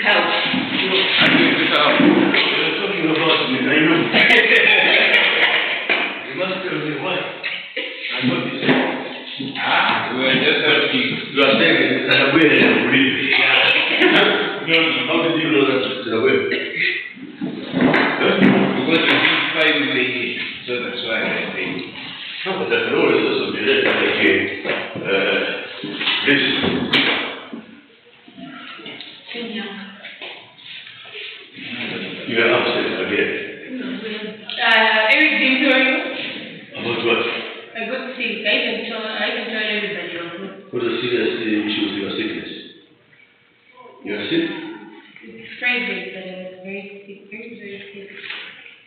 couch. I'm doing this out. You're talking about me, I know. You must tell me why. I'm not the same. Ah, we were just asking. You are saying that I'm wearing a breathe. No, how did you know that it's a way? Because you didn't find the way, so that's why I think. No, but that can always also be read like this. You are upset again. Everything for you. About what? A good thing. I can tell everybody also. What a serious issue with your sickness. You are sick? It's Friday, but I was very sick, very, very sick.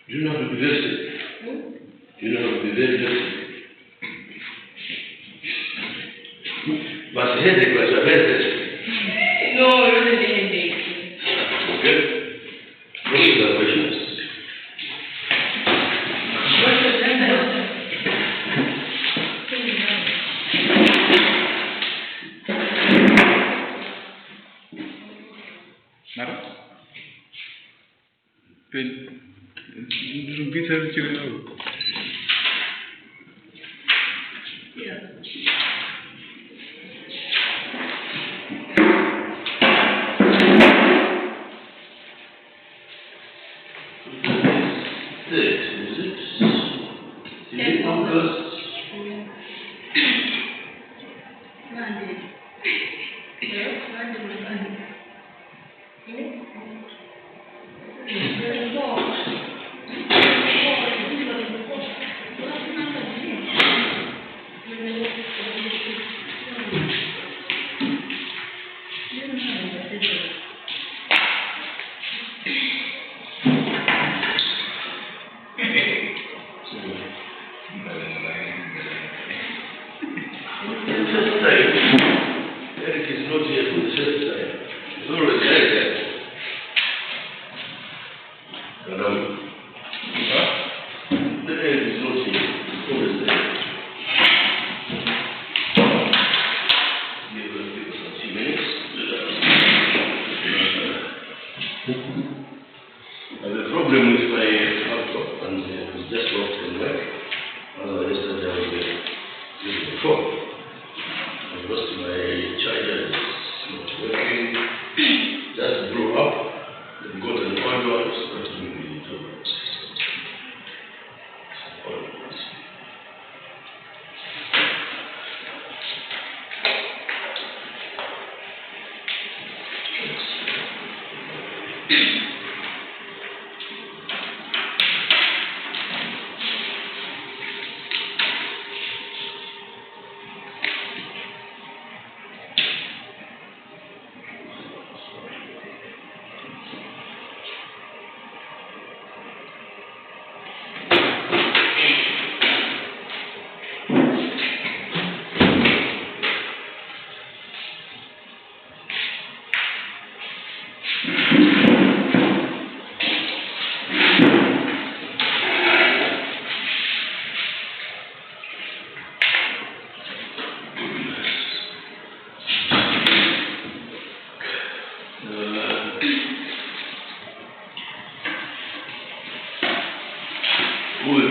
You know how to be very sick. You know how to be very, very sick. But the headache was a very sick. No, it wasn't a headache. Okay? What is the questions? What's your gender? Madam? Bisa cerita dulu. Yeah. This is it. Is it August? Monday. Yes, Monday. Eric is not here for the first time. He's always like that. Madam. Huh? The Eric is not here. He's always there. Give us a few minutes. I have a problem with my laptop and it's just lost in work. Yesterday I was using the phone. I lost my charger, it's not working. Just blew up. Then got an audio, it's not moving at all.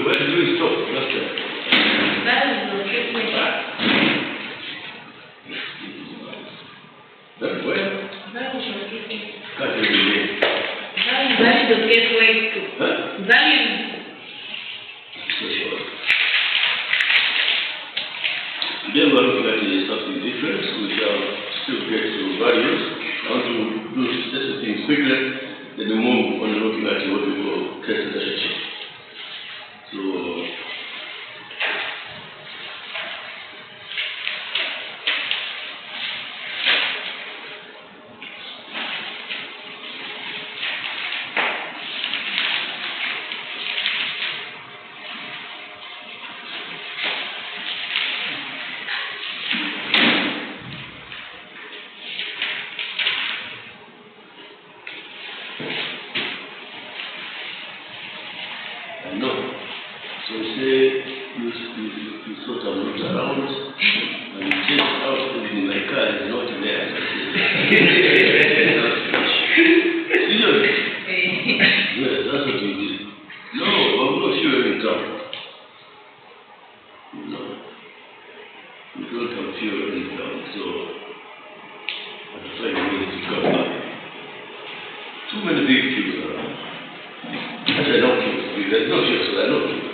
Where did we stop last time? That is okay. That where? That is okay. Can't remember. That is okay way too. Huh? Value. So sure. Today we are looking at something different. We shall still get to values. I want to do certain things quickly. Then we move on looking at what we call case relationship. So I know. So political fuel in town, so I'm trying to to come back. Too many big queues around. Actually, no queues. There's no queues, so there are no queues.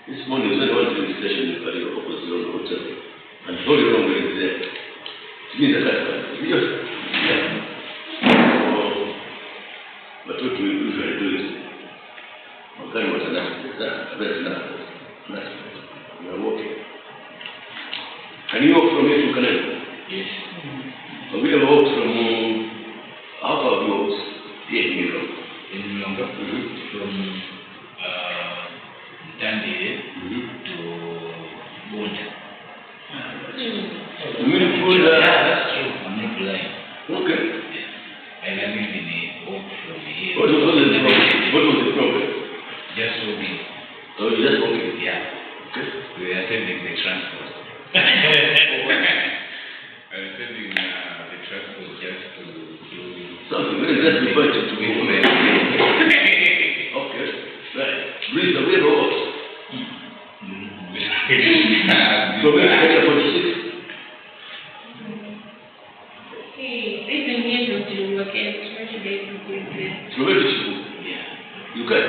This morning, when I went to the station, I got opposite on the hotel, and the only wrong way is there. It means I can't find it. Just, yeah. But what we usually do is, I'm kind of enough. That's enough. We are walking. Can you walk from here to Canada? Yes. Have we ever walked from, how far have you walked? Here in Europe. In Longa, from Dundee to Boulder. You mean Boulder? Yeah, that's true. I'm not lying. Okay. I haven't been walk from here. What was the problem? What was the problem? Just walking. Oh, you just walking? Yeah. Okay. We are sending the transport. I was sending the transport just to do Something very just referred to me. Okay. Right. Breathe the way of So where is Kenya 46? Even here, don't you work at today? So where did you go? Yeah. You can?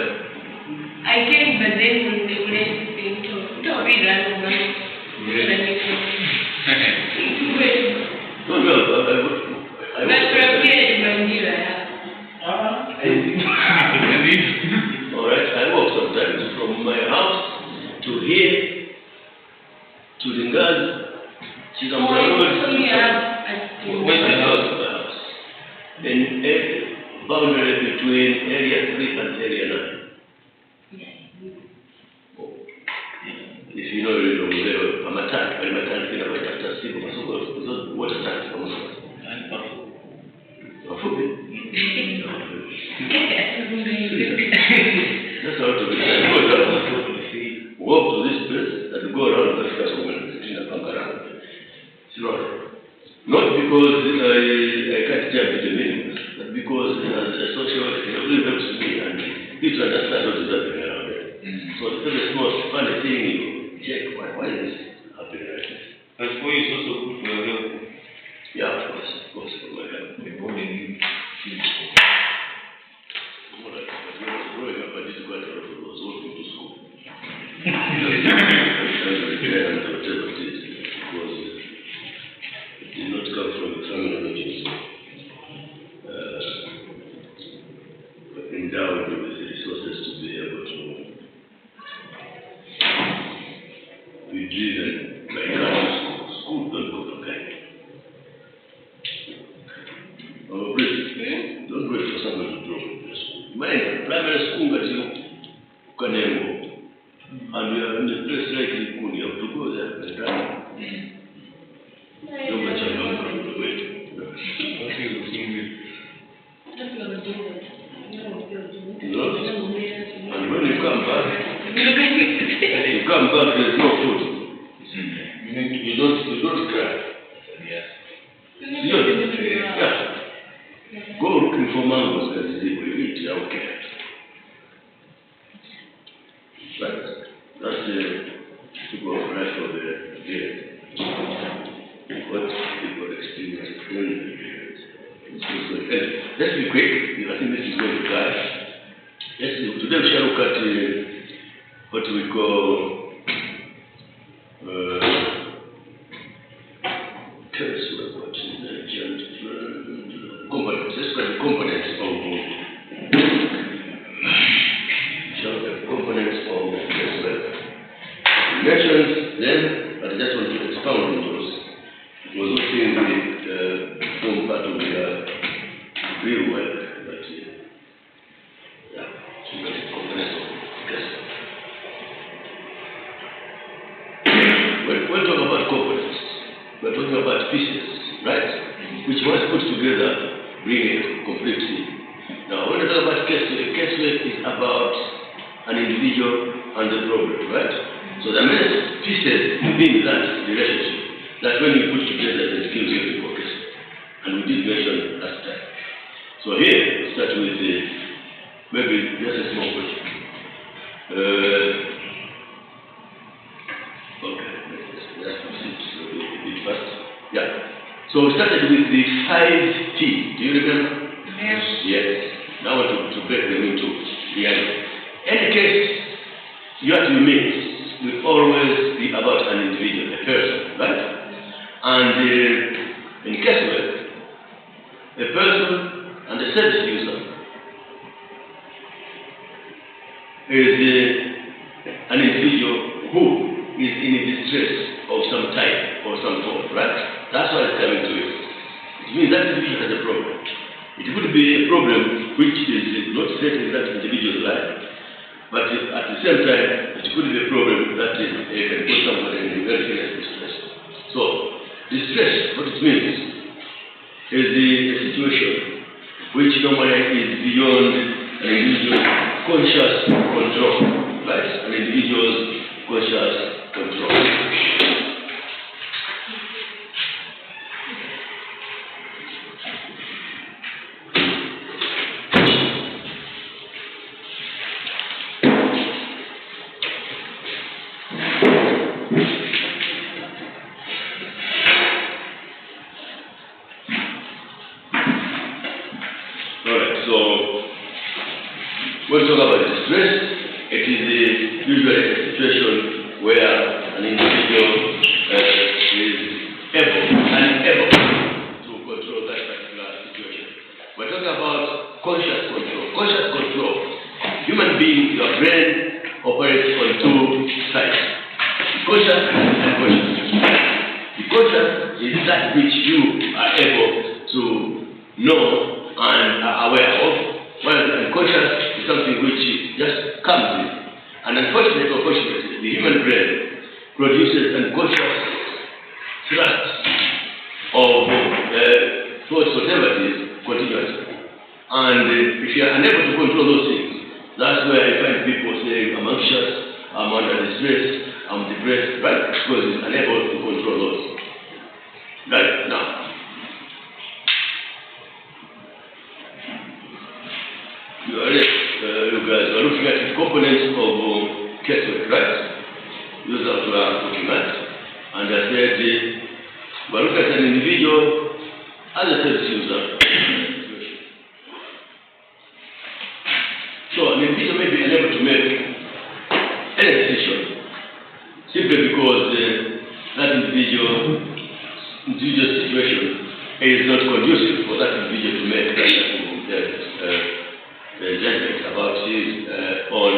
I came, but then when they went into we ran over. No, I But from here in Mandira. all right, I walk sometimes from my house to here, to Ringazi, Where's the house? Then boundary between area 3 and area 9. If you know, I'm a tank, I'm a tank, I'm a water tank. That's how to be. Walk to this place and go around the first woman in a around. Not because I can't jump into the meaning, but because the social work really helps me and people understand what is happening around there. So it's the most funny thing you check, why is this happening like this? But for you, it's also good for your health. Yeah, of course, for my health. The body needs When I was growing up, I did quite a lot of those, walking to school. It did not come from the family which is endowed with the resources to be able to be driven by cars to school. School don't go from kind. Don't wait for someone to drop you to school. Mine, primary school at you, Kanembo. And we are in a place like Likuni, you have to go there and run. Don't get your mom from the way. And when you come back, there's no food. You don't cry. Yes. Yeah. Go looking for mangoes that you eat, okay. But that's the typical life of the day. What people experience during the period. Let's be quick. I think this is going to clash. Today we shall look at what we call components. Let's look at the components of mentioned them, but I just want to expound on those. It was not saying the form part of the real work, but yeah, so that's the components of yes. When we talk about components, we're talking about pieces, right? Which once put together bring a complete thing. Now, when we talk about case work is about an individual and the problem, right? So there are many pieces within that relationship that when you put together it gives you the focus. And we did mention last time. So here we start with maybe just a small question. Okay, let's Yeah. So we started with the 5 T. Do you remember? Yes. Yes. Now I want to break them into reality. Any case, you have to meet will always be about an individual, a person, right? And in casework, a person and a service user is an individual who is in a distress of some type or some form, right? That's why it's coming to it. It means that individual has a problem. It could be a problem which is not threatening that individual's life, but at the same time, it could be a problem that can put somebody in a very serious distress. So, distress, what it means, is a situation which normally is beyond an individual's conscious control, right? An individual's conscious control. When we talk about distress, it is usually a situation where an individual is unable to control that particular situation. We're talking about conscious control. Conscious control. Human being, your brain operates on two sides: conscious and unconscious. The conscious is that which you are able to know and are aware of, while the unconscious is something which just comes in. And unfortunately or fortunately, the human brain produces unconscious thrust of thoughts, whatever it is, continuously. And if you are unable to control those things, that's where I find people saying, I'm anxious, I'm under distress, I'm depressed, right? Because it's unable to control those. Right, now. You guys are looking at the components of casework, right? Those are what we are looking at. And I said, we're looking at an individual as a service user. So an individual may be unable to make any decision simply because that individual's situation is not conducive for that individual to make judgment about his own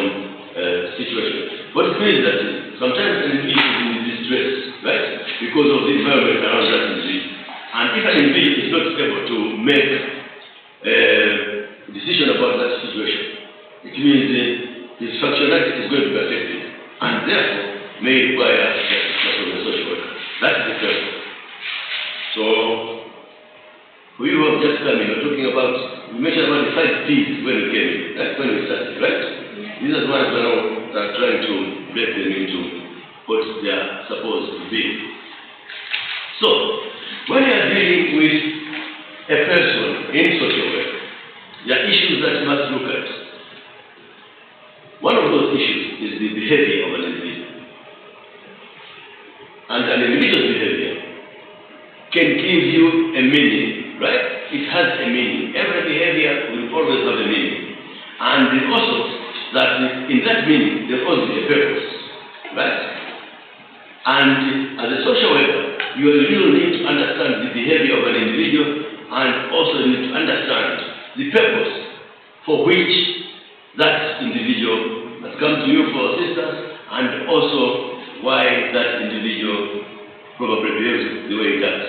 situation. What it means that sometimes an individual is in distress, right, because of the environment around that individual. And if an individual is not able to make a decision about that situation, it means his functionality is going to be affected, and therefore may require assistance from the social worker. That's the first. So, we were just coming, we were talking about, we mentioned about the 5 P's when we came in, right? When we started, right? Yeah. These are the ones that are trying to break them into what they are supposed to be. So, when you are dealing with a person in social work, there are issues that you must look at. One of those issues is the behavior of an individual. And an individual's behavior can give you a meaning, right? It has a meaning. Every behavior will always have a meaning. And also that in that meaning there also be a purpose, right? And as a social worker, you really need to understand the behavior of an individual and also need to understand the purpose for which that individual has come to you for assistance, and also why that individual probably behaves the way it does.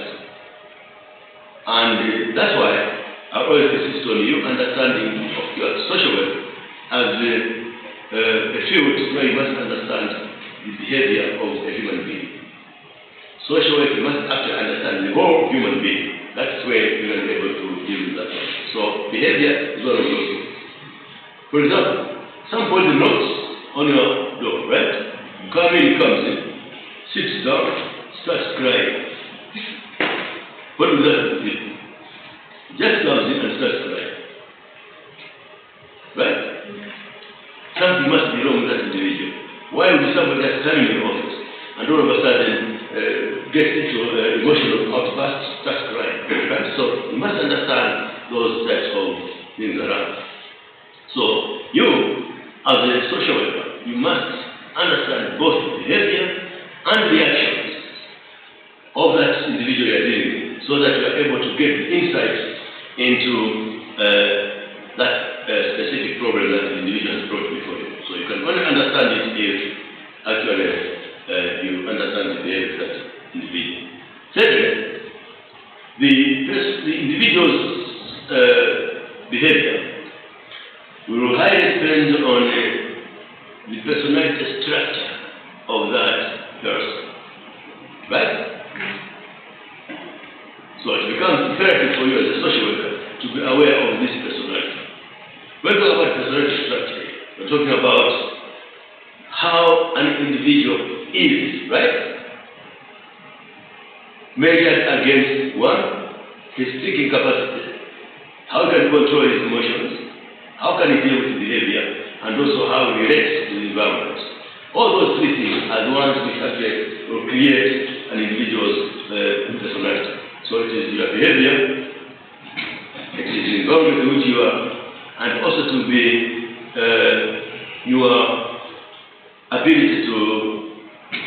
And that's why I always insist on you understanding of your social work as a field where you must understand the behavior of a human being. Social work, you must actually understand the whole human being. That's where you are able to deal with that one. So behavior is one of those things. For example, somebody knocks on your door, right? Comes in, sits down, starts crying. What does that do? Just comes in and starts crying. Right? Something must be wrong with that individual. Why would somebody just come in the office and all of a sudden get into emotional outburst must understand those types of things around. So you, as a social worker, you must understand both the behavior and reactions of that individual you are dealing with, so that you are able to get the insights into that specific problem that the individual has brought before you. So you can only understand it if actually you understand the behavior of that individual. Second, the individual's behavior will highly depend on the personality structure of that person. Right? So it becomes imperative for you as a social worker to be aware of this personality. When we talk about personality structure, we're talking about how an individual is, right? Measured against one, his thinking capacity. How can he control his emotions? How can he deal with behavior? And also how he relates to the environment. All those three things are the ones which actually will create an individual's personality. So it is your behavior, it is the environment in which you are, and also to be your ability to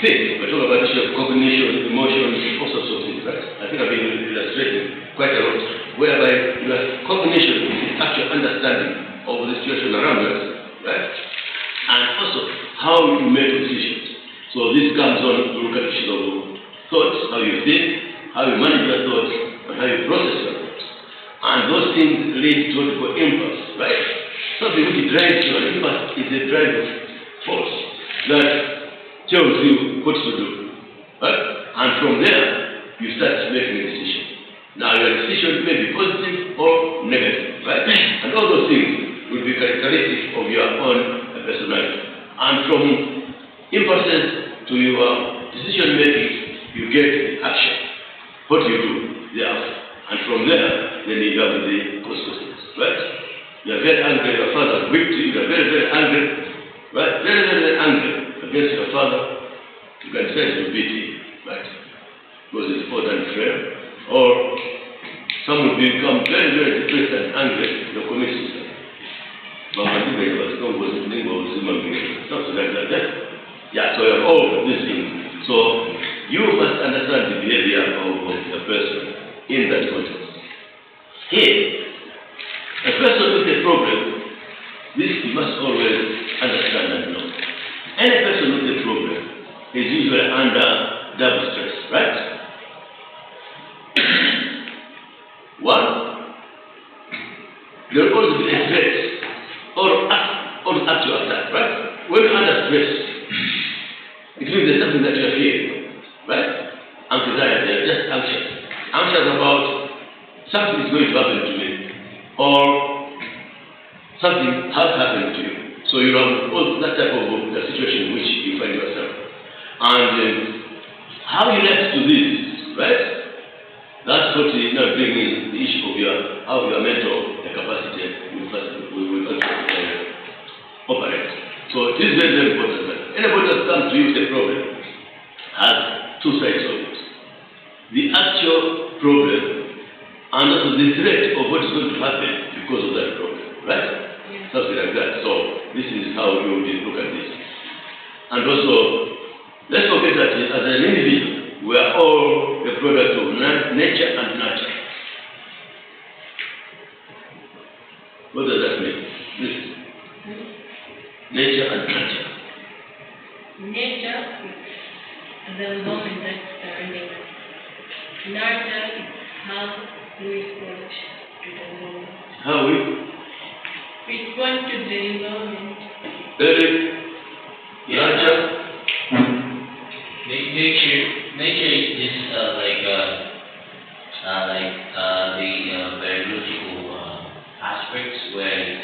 think. We're talking about the issue of cognition, emotions, all sorts of things, right? I think I've been illustrating quite a lot, whereby your cognition is actual understanding of the situation around us, right? And also how you make decisions. So this comes on to look at issues of thoughts, how you think, how you manage your thoughts, and how you process your thoughts. And those things lead to what we call impulse, right? Something which drives you. An impulse is a driving force that tells you what to do, right? And from there, you start making a decision. Now your decision may be positive or negative, right? And all those things will be characteristic of your own personality. And from impulses to your decision making, you get the action. What you do thereafter. And from there, then you have the consequences, right? You are very angry, your father whipped you, you are very, very angry, right? Very, very, very angry against your father. You can say to beat him, right? Because it's more than fair. Or some will become very, very depressed and angry, you commit suicide. Something like that. Yeah, so you have all of these things. So you must understand the behavior of the person in that context. Here, a person with a problem, this you must always understand and know. Any person with a problem is usually under double stress, right? One, there will always be a stress or actual attack, right? When you're under stress, it means there's something that you're fearing, right? Anxiety, you're just anxious. Anxious about something is going to happen to me, or something has happened to you. So you have all that type of situation in which you find yourself. And how you react to this, right? That's what is now bringing the issue of how your mental capacity will operate. So it is very, very important that anybody that comes to you with a problem has two sides of it. The actual problem and also the threat of what is going to happen because of that problem, right? Yes. Something like that. So this is how you will look at this. And also, let's forget that as an individual, we are all a product of nature and nurture. What does that mean? This. Nature and nurture. Nature is the environment that's surrounding us. Nurture is how we respond to the environment. How we Respond to the environment. nurture. Nature is just the biological aspects where it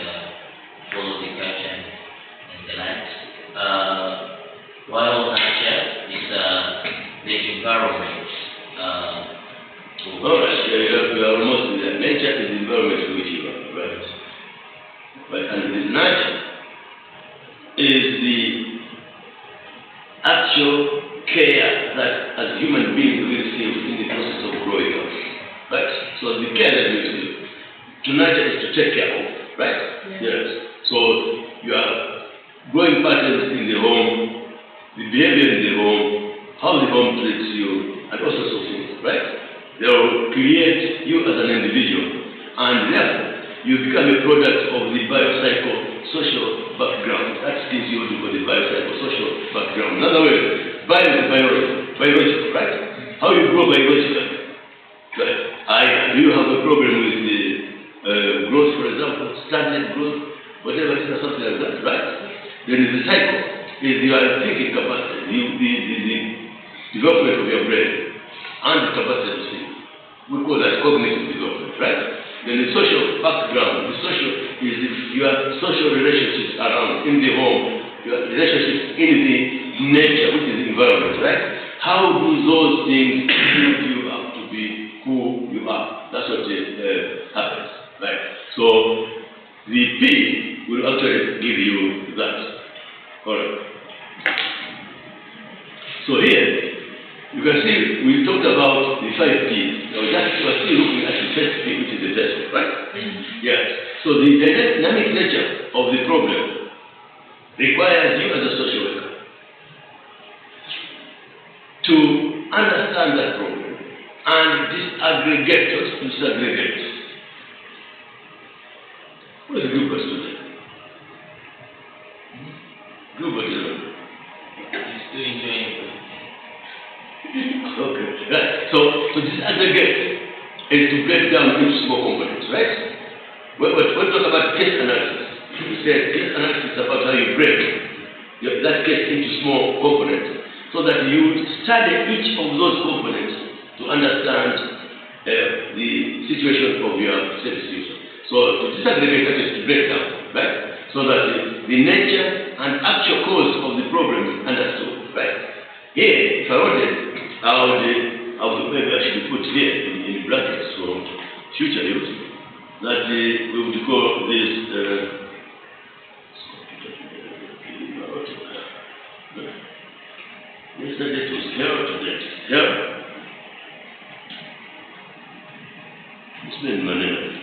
follows the culture and the land. While nature is the environment. Alright, you are almost there. Nature is the environment in which you are, right? But and the nurture is the actual care that as human beings we receive in the process of growing up. Right? So the care that you do to nurture is to take care of, right? Yes. So you are growing patterns in the home, the behavior in the home, how the home treats you, and all sorts of things, right? They will create you as an individual, and therefore you become a product of the biopsychosocial background. That is you for the biopsychosocial background. In other words, biological, right? How you grow biologically. Right? Do you have a problem with the growth, for example, standard growth, whatever it is, or something like that, right? Then the cycle is your thinking capacity, the development of your brain, and the capacity to think. We call that cognitive development, right? Then the social background, your social relationships around, in the home, your relationships in the nature, which is the environment, right? How do those things build you up to be who you are? That's what happens, right? So the P will actually give you that. Alright. So here, you can see we talked about the 5 P's. Now we are still looking at the first P, which is the test, right? Yes. So the dynamic nature of the problem requires you as a social worker to understand that problem and disaggregate. What is Gilbert today? Gilbert is He's still enjoying it. okay. Right. So disaggregate is to break down into small components, right? When we talk about case analysis, we say case analysis is about how you break that case into small components, so that you study each of those components to understand the situation of your service user. So to disaggregate, that is to break down, right? So that the nature and actual cause of the problem is understood, right? Here, if I wanted, I would maybe I should put here in brackets for future use that we would call this. Yesterday it was here, today it is here. It's been managed.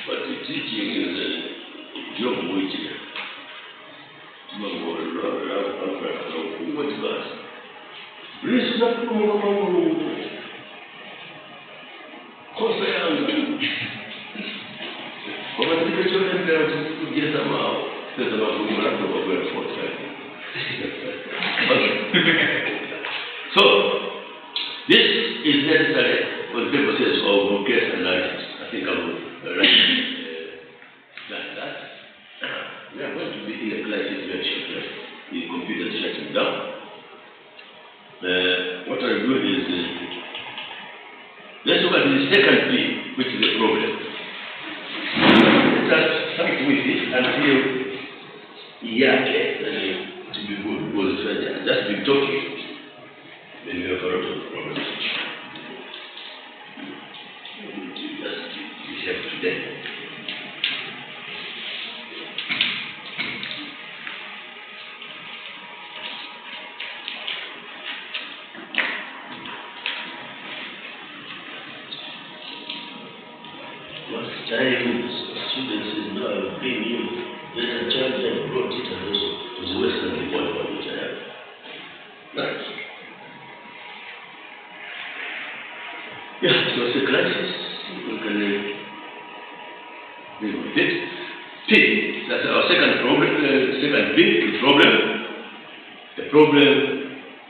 But the teaching is a job which what class? Please not So, this is necessary when people say, oh, case analysis. I think I will write that. We are going to be in a crisis very shortly. The computer is shutting down. What I do is, let's look at the second P, which is the problem. Let us start with it until to be good, because just be talking, then we have a lot of problems. Just be safe today. Last time, students is now paying you. Then a child and brought it and also to the Western report which I have. Right. Yeah, so it's a crisis. We can deal with it. P, that's our second problem, second big problem. The problem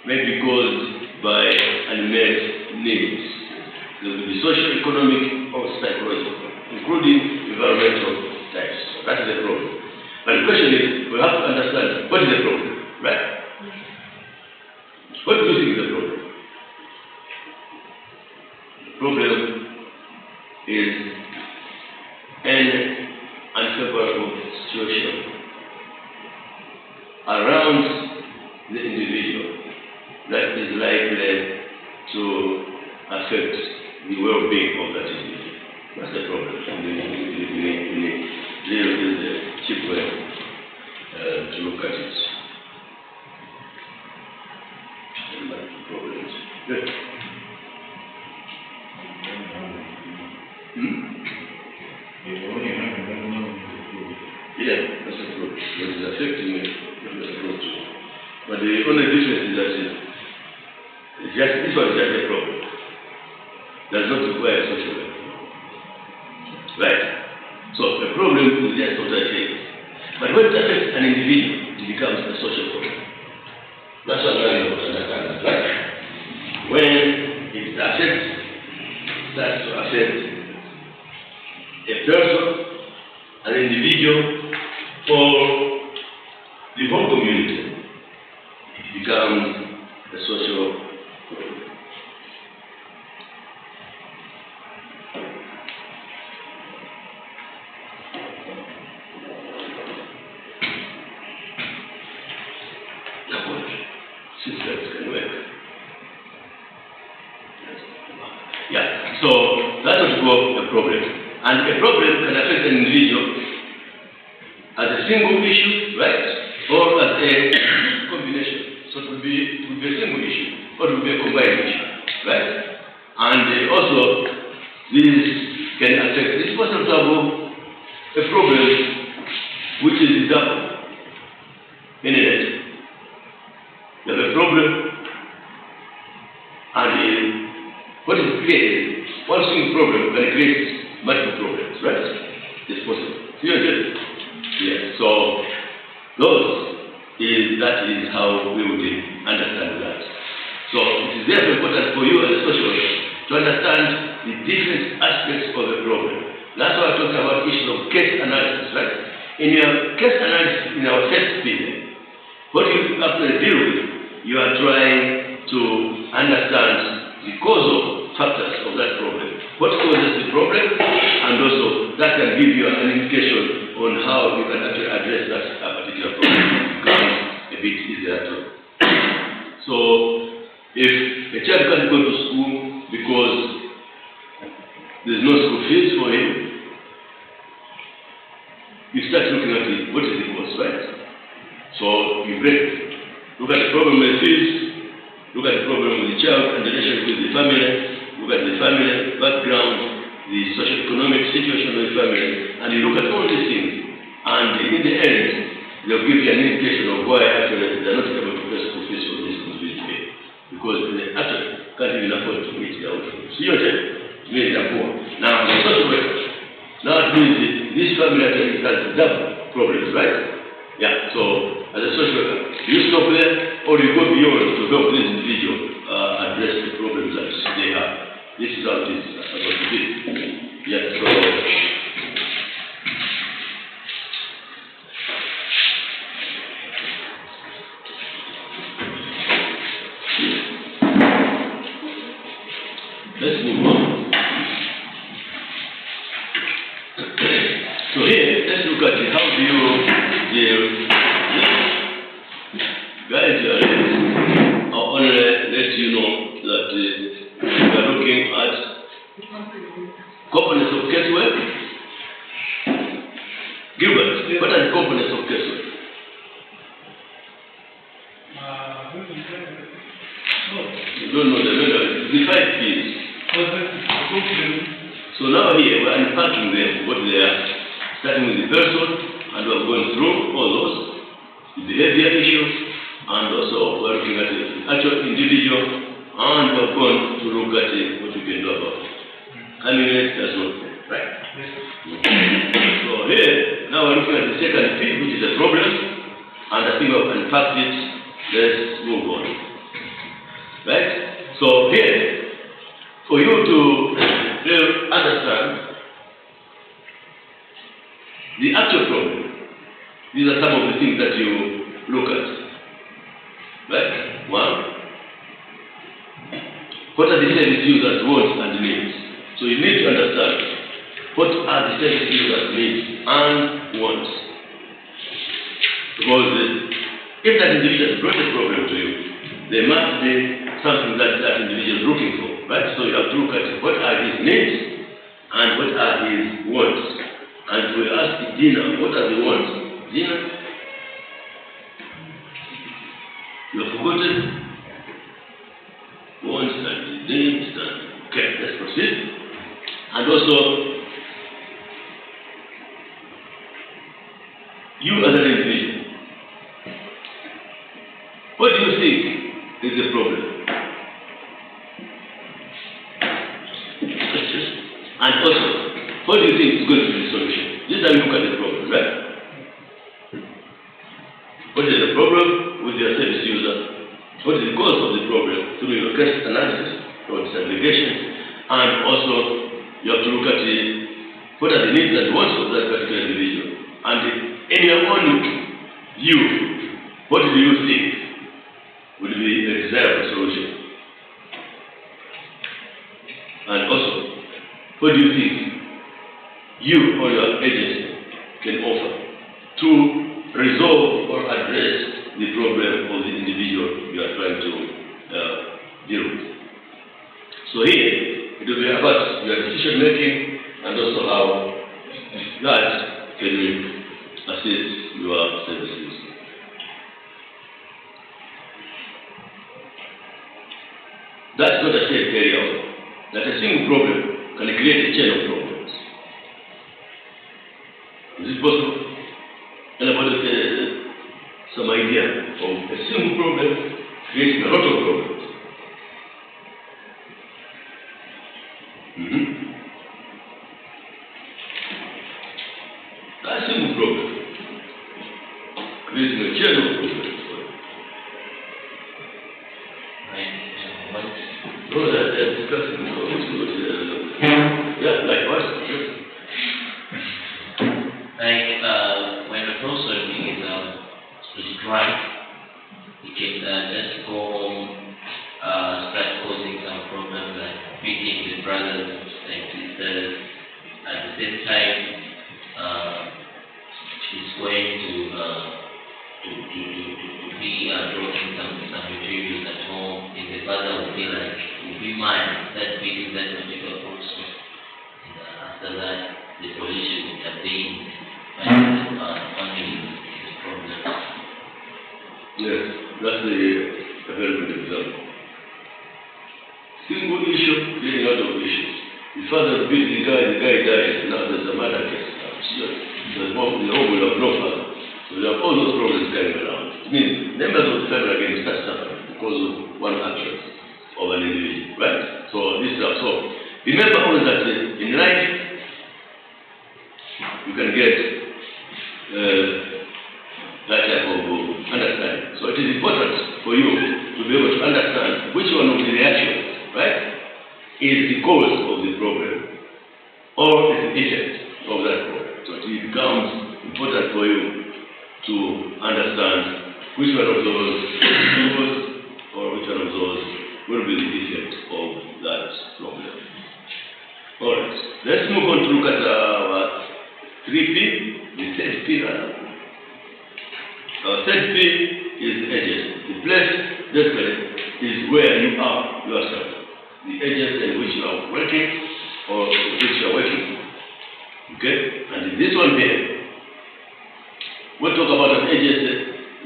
may be caused by unmet needs. There will be social, economic, or psychological, including environmental types. That is the problem. But the question is, we have to understand what is the problem, right? What do you think is the problem? The problem is an unfavorable situation around the individual that is likely to affect the well-being of that individual. That's the problem. There is a cheap way to look at it. this one is just a problem. Does not require social work. Right? So a problem is just what I say. But when it affects an individual, it becomes a social problem. That's what I want to understand. Right? When it starts to affect a person, an individual, or the whole community, it becomes a social problem. Systems can work. Yeah, so that's what we call a problem. And a problem can affect an individual as a single issue, right? Or as a combination. So it will be a single issue, or it will be a combined issue, right? And also, this can affect this person to have a problem which is double. Internet. You have a problem, and what is created? One single problem can create multiple problems, right? It's possible. You understand? Yeah. So that is how we would understand that. So it is therefore important for you as a social worker to understand the different aspects of a problem. That's why I talked about issues of case analysis, right? In your case analysis, in our first period, what you actually deal with, you are trying to understand the causal factors of that problem. What causes the problem, and also that can give you an indication on how you can actually address that particular problem. It becomes a bit easier to. So, if a child can't go to school because there's no school fees for him, you start looking at it, what is the cause, right? So you look at the problem with fees, look at the problem with the child and the relationship with the family, look at the family background, the socio-economic situation of the family, and you look at all these things. And in the end, they'll give you an indication of why actually they're not able to pay school fees for this individual. Because they actually can't even afford to meet their own fees. See what I mean? They're poor. Now, the social worker, now it means that this family actually has double problems, right? Yeah, so as a social worker, you stop there or you go beyond to help this individual address the problems that they have. This is how it is about to be. Yeah, so let's move on. So here, let's look at how do you deal. Guys, I'll only let you know that we are looking at components of casework. Gilbert, what are the components of casework? You don't know the 5 P's. So now here we're unpacking them, what they are, starting with the person, and we're going through all those, the behavior issues, and also we're looking at the actual individual, and we're going to look at what we can do about it. Community as well, right? So here, now we're looking at the second P, which is a problem, and I think I've unpacked it. Let's move on. Right? So here, for you to understand the actual problem, these are some of the things that you look at. Right? 1. What are the service users' wants and needs? So you need to understand what are the service users' needs and wants. Because if that individual brought a problem to you, there must be something that that individual is looking for. Right? So you have to look at what are his needs and what are his wants. And we ask Dina, what are the wants? Dina? You have forgotten? Wants and needs and okay, let's proceed. And also, you as an individual, what do you think is the problem? what is the problem with your service user, what is the cause of the problem through your case analysis or disaggregation, and also you have to look at what are the needs and wants of that particular individual. And in your own view, what do you think would be a desirable solution? And also, what do you think you or your agency can offer to resolve or address the problem of the individual you are trying to deal with? So here, it will be about your decision making and also how that can assist your services. That's not a shared area. That a single problem can create a chain of problems. Is it possible? Anybody some idea of a single problem creating a lot of problems? That's a simple problem creating a chain of problems. No, they're discussing. Yeah, like what? Like when the process is dry, you can just go home, start causing some problems like beating the brothers and sisters. At the same time, she's going to be drawing some materials at home. If the father will feel like will be mine, that beating that particular person. And after that, the police will intervene and family is problem. Yes, that's a very good example. Single issue creating a lot of issues. The father beat the guy died, now there's a murder case. The home will have no father. So you have all those problems going around. It means members of the family again start suffering because of one action of an individual, right? So this is so. Remember always that in life you can get that type of understanding. So it is important for you to be able to understand which one of the reactions, right, is the cause of the problem or is the effect of that problem. So it becomes important for you to understand which one of those cause or which one of those will be the effect of that problem. Alright, let's move on to look at our 3P, the third P rather. Our third P is the agent. The place, basically, is where you are yourself. The agent in which you are working or which you are working. Okay? And in this one here, we talk about an agency.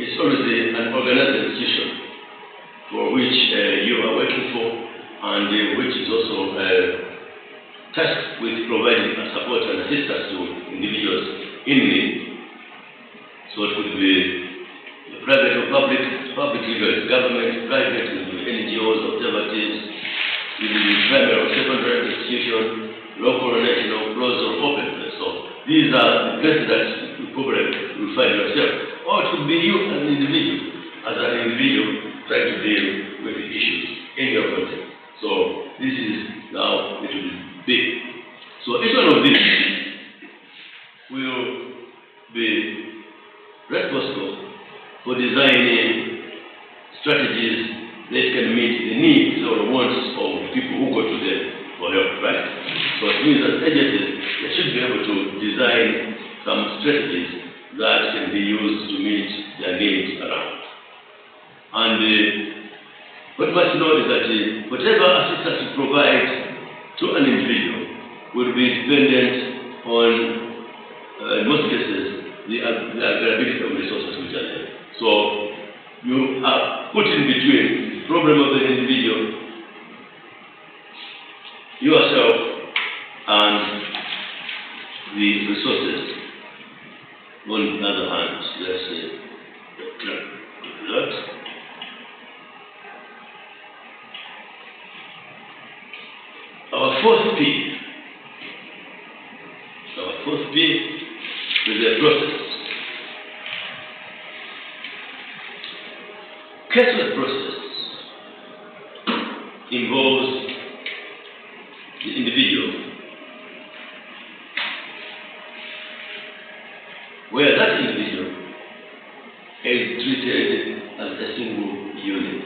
It's always an organized institution for which you are working for and which is also tasked with providing support and assistance to individuals in need. So it could be private or public legal government, private could be NGOs, observatories, it could be primary or secondary institution, local or national, closed or open. So these are the places that you probably will find yourself. Or it could be you as an individual, trying to deal with the issues in your country. So this is now it will be big. So each one of these will be responsible for designing strategies that can meet the needs or wants of people who go to them for help, right? So it means that agencies, they should be able to design some strategies that can be used to meet their needs around. And what must know is that whatever assistance you provide to an individual will be dependent on, in most cases, the availability of resources which are there. So you are put in between the problem of the individual, yourself, and the resources. On the other hand, let's say that. Our fourth P is a process. casework process involves the individual, where that individual is treated as a single unit.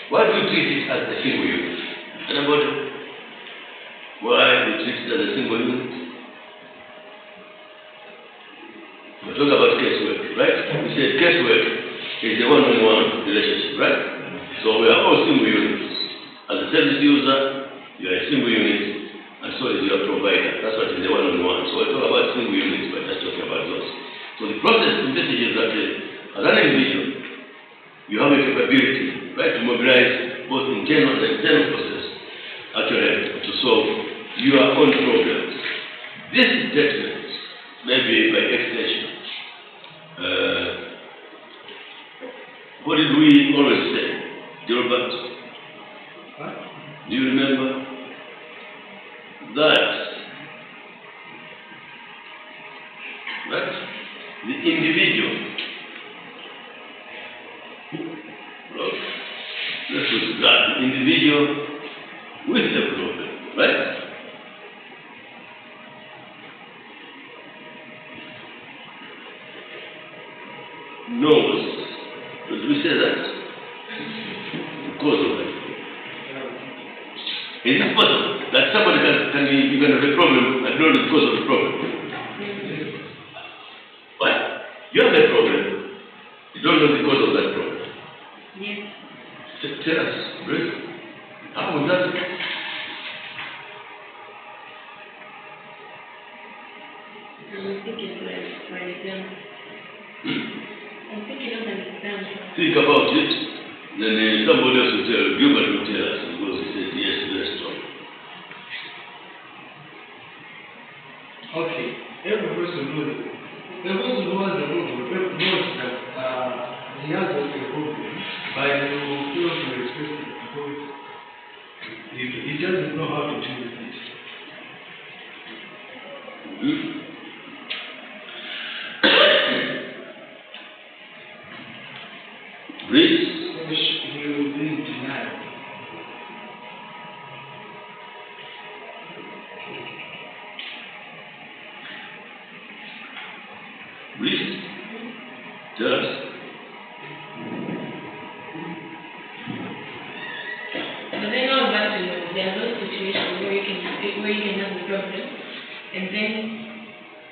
Why do we treat it as a single unit? Anybody? Why do we treat it as a single unit? We talk about casework, right? We said casework is a one-on-one relationship, right? So we are all single units. As a service user, you are a single unit, and so is your provider. That's what is the one-on-one. So we talk about single units, but just talking about those. So the process envisages that as an individual, you have a capability, right, to mobilize both internal and external process, actually, to solve your own problems. This statement, maybe by extension, what did we always say? Gilbert? Do you remember? That the individual, this was that, the individual with the problem, right? Knows. Did we say that? The cause of that. Is it possible that somebody you can have a problem and know the cause of the problem? What? You have a problem. You don't know the cause of that problem. Yes. Tell us, Bruce. How would that be? I'm thinking like for an example. I'm thinking of an example. Think about it. Then somebody else will tell, Gilbert will tell us, because he said yes, very strong. Okay, every person knows. The person who has the problem knows that he has a problem, but he fails to express it because he doesn't know how to deal with it. Read. He will be in denial. Read. Tell us. But then all back to know, there are those situations where you can have the problem, and then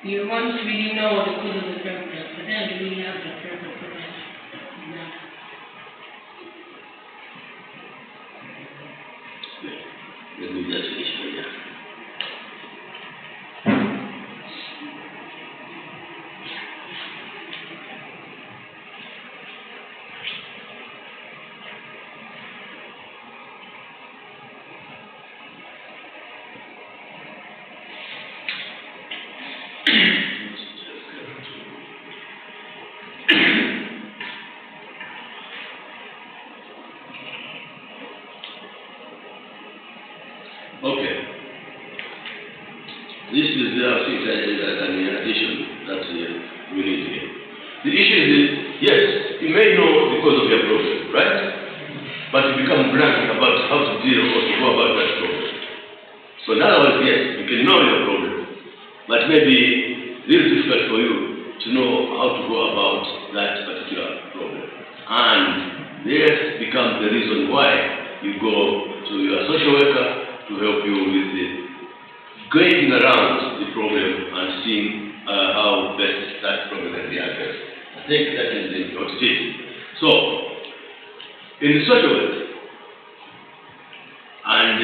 you want to really know the cause of the problem, but then you really have the problem. No. Let me just finish right here. Okay. This is the thing an addition that we need here. The issue is, yes, you may know the cause of your problem, right? But you become blank about how to deal or to go about that problem. So in other words, yes, you can know your problem, but maybe it is difficult for you to know how to go about that particular problem. And this becomes the reason why you go to your social worker to help you with the going around the problem and seeing how best that problem can be addressed. I think that is the important thing. So, in the social work and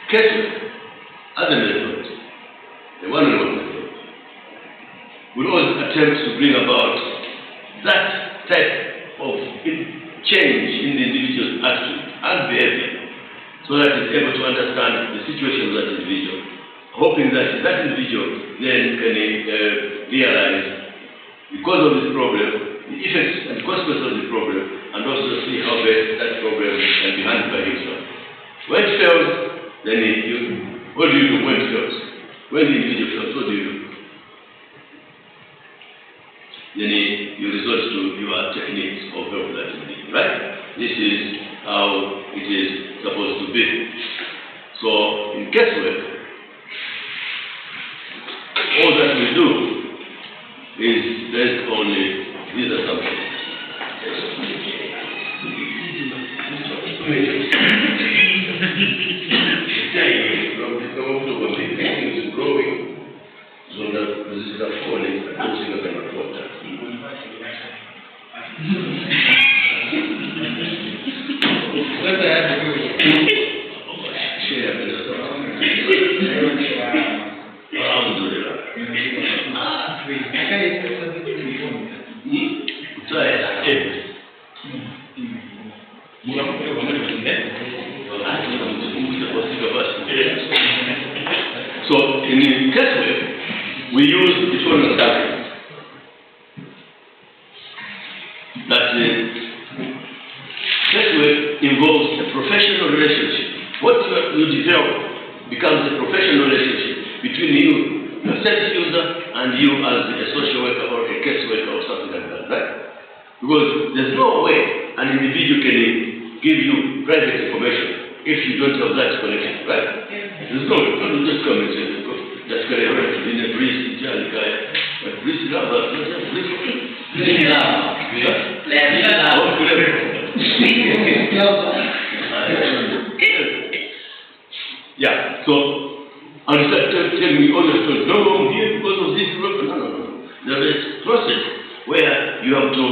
casework, as a method, the one-on-one method, will always attempt to bring about that type of change in the individual's attitude and behavior, so that he's able to understand the situation of that individual, hoping that that individual then can realize the cause of this problem, the effects and consequences of the problem, and also see how best that problem can be handled by himself. When it fails, then what do you do when it fails? When the individual fails, what do you do? then you resort to your techniques of help that you need, right? This is how it is supposed to be. So in casework, all that we do is based on these assumptions. Is growing, so that this is a falling, and those things cannot afford that. Let the add to Share this Alhamdulillah. Try it. So in casework, we use the following assumptions. That casework involves a professional relationship. What you develop becomes a professional relationship between you, the service user, and you as a social worker or a caseworker or something like that, right? Because there's no way an individual can give you private information if you don't have that connection, right? There's no way. You just come and say, that's correct, in a breeze, but breeze love, yeah, so, and you start telling me all the stories. No, I'm here because of this. No. There is a process where you have to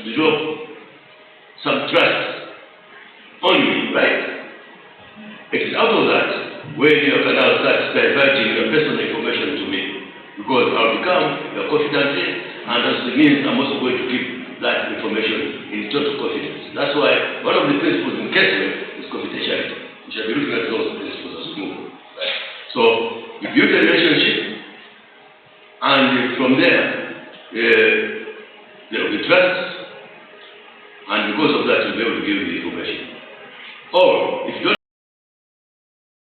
develop some trust on me, right? It is out of that where you can now start diverging your personal information to me. Because I'll become your confidant, and that means I'm also going to keep that information in total confidence. That's why one of the principles in casework is confidentiality. We shall be looking at those principles as we move. Right? So you build a relationship, and from there there will be trust, and because of that you'll be able to give the information. Or